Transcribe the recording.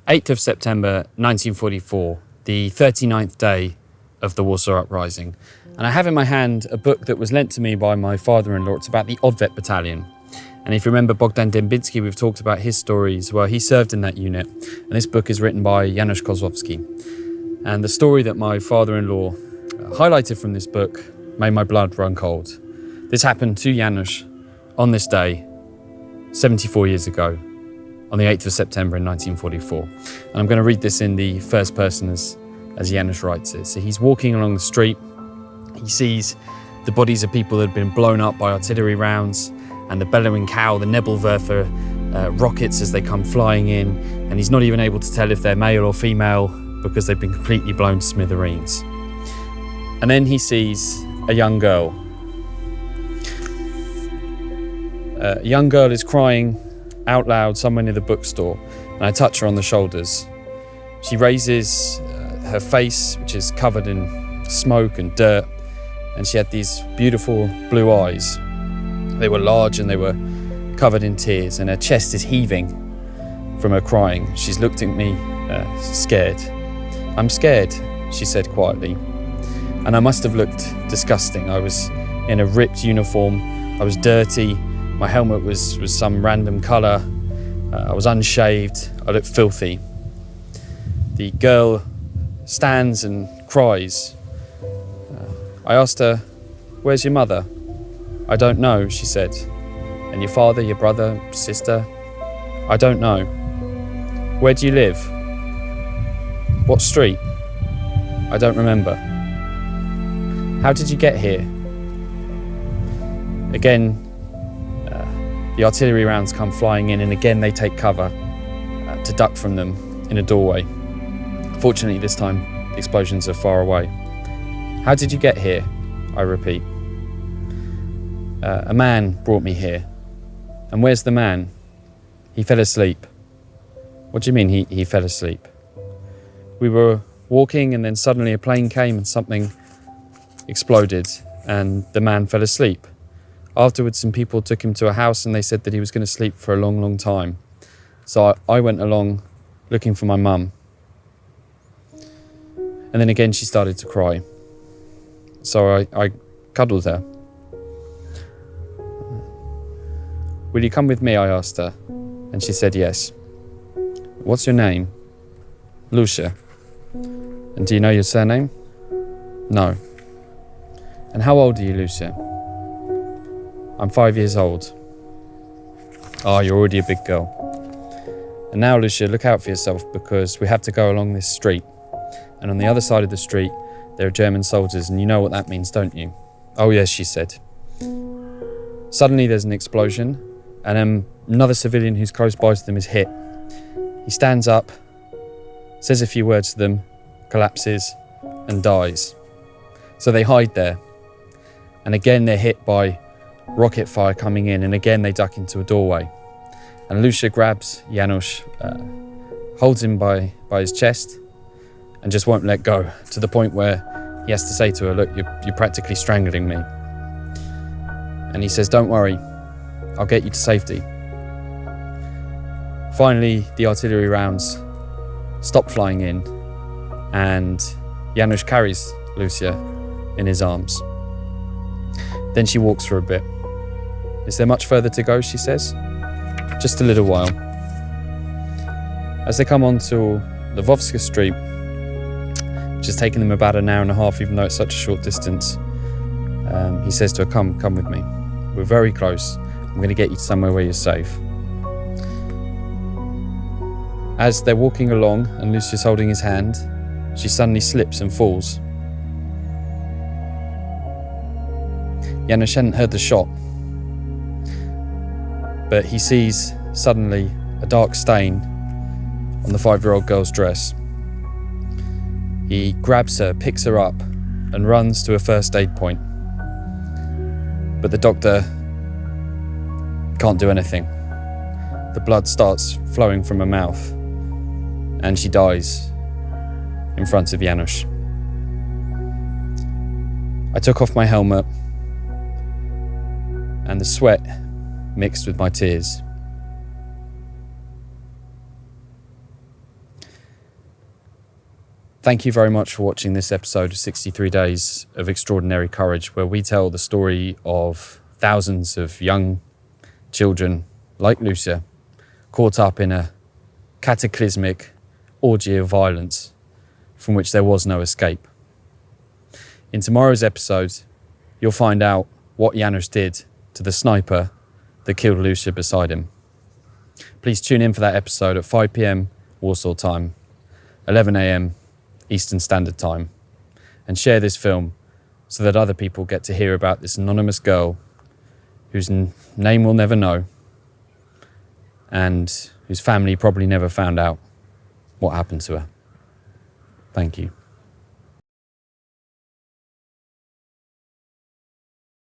8th of September 1944, the 39th day of the Warsaw Uprising. And I have in my hand a book that was lent to me by my father-in-law. It's about the Odvet Battalion. And if you remember Bogdan Dębicki, we've talked about his stories. Well, he served in that unit. And this book is written by Janusz Kozłowski. And the story that my father-in-law highlighted from this book made my blood run cold. This happened to Janusz on this day, 74 years ago, on the 8th of September in 1944. And I'm going to read this in the first person as Janusz writes it. So he's walking along the street. He sees the bodies of people that have been blown up by artillery rounds and the bellowing cow, the Nebelwerfer rockets as they come flying in. And he's not even able to tell if they're male or female because they've been completely blown to smithereens. And then he sees a young girl. A young girl is crying out loud somewhere near the bookstore, and I touch her on the shoulders. She raises her face, which is covered in smoke and dirt, and she had these beautiful blue eyes. They were large and they were covered in tears, and her chest is heaving from her crying. She's looked at me scared. "I'm scared," she said quietly, and I must have looked disgusting. I was in a ripped uniform, I was dirty, my helmet was some random colour, I was unshaved, I looked filthy. The girl stands and cries. I asked her, "Where's your mother?" "I don't know," she said. "And your father, your brother, sister?" "I don't know." "Where do you live?" "What street?" "I don't remember." "How did you get here?" Again, the artillery rounds come flying in, and again they take cover to duck from them in a doorway. Fortunately, this time the explosions are far away. "How did you get here?" I repeat. "A man brought me here." "And where's the man?" "He fell asleep." "What do you mean he fell asleep?" "We were walking and then suddenly a plane came and something exploded and the man fell asleep. Afterwards, some people took him to a house and they said that he was going to sleep for a long, long time. So I went along looking for my mum." And then again she started to cry. So I cuddled her. "Will you come with me?" I asked her. And she said yes. "What's your name?" "Lucia." "And do you know your surname?" "No." "And how old are you, Lucia?" "I'm 5 years old." "Ah, you're already a big girl. And now, Lucia, look out for yourself because we have to go along this street. And on the other side of the street, there are German soldiers, and you know what that means, don't you?" "Oh yes," she said. Suddenly there's an explosion, and another civilian who's close by to them is hit. He stands up, says a few words to them, collapses, and dies. So they hide there. And again they're hit by rocket fire coming in, and again they duck into a doorway. And Lucia grabs Janusz, holds him by his chest, and just won't let go, to the point where he has to say to her, "Look, you're practically strangling me." And he says, "Don't worry, I'll get you to safety." Finally, the artillery rounds stop flying in, and Janusz carries Lucia in his arms. Then she walks for a bit. "Is there much further to go?" she says. "Just a little while." As they come onto Lwowska Street, which has taken them about an hour and a half, even though it's such a short distance, he says to her, come with me. We're very close. I'm going to get you to somewhere where you're safe." As they're walking along and Lucia's holding his hand, she suddenly slips and falls. Janusz hadn't heard the shot, but he sees suddenly a dark stain on the 5-year-old girl's dress. He grabs her, picks her up, and runs to a first aid point. But the doctor can't do anything. The blood starts flowing from her mouth, and she dies in front of Janusz. I took off my helmet, and the sweat mixed with my tears. Thank you very much for watching this episode of 63 Days of Extraordinary Courage, where we tell the story of thousands of young children like Lucia caught up in a cataclysmic orgy of violence from which there was no escape. In tomorrow's episode, you'll find out what Janusz did to the sniper that killed Lucia beside him. Please tune in for that episode at 5 p.m. Warsaw time, 11 a.m. Eastern Standard Time, and share this film so that other people get to hear about this anonymous girl whose name we'll never know and whose family probably never found out what happened to her. Thank you.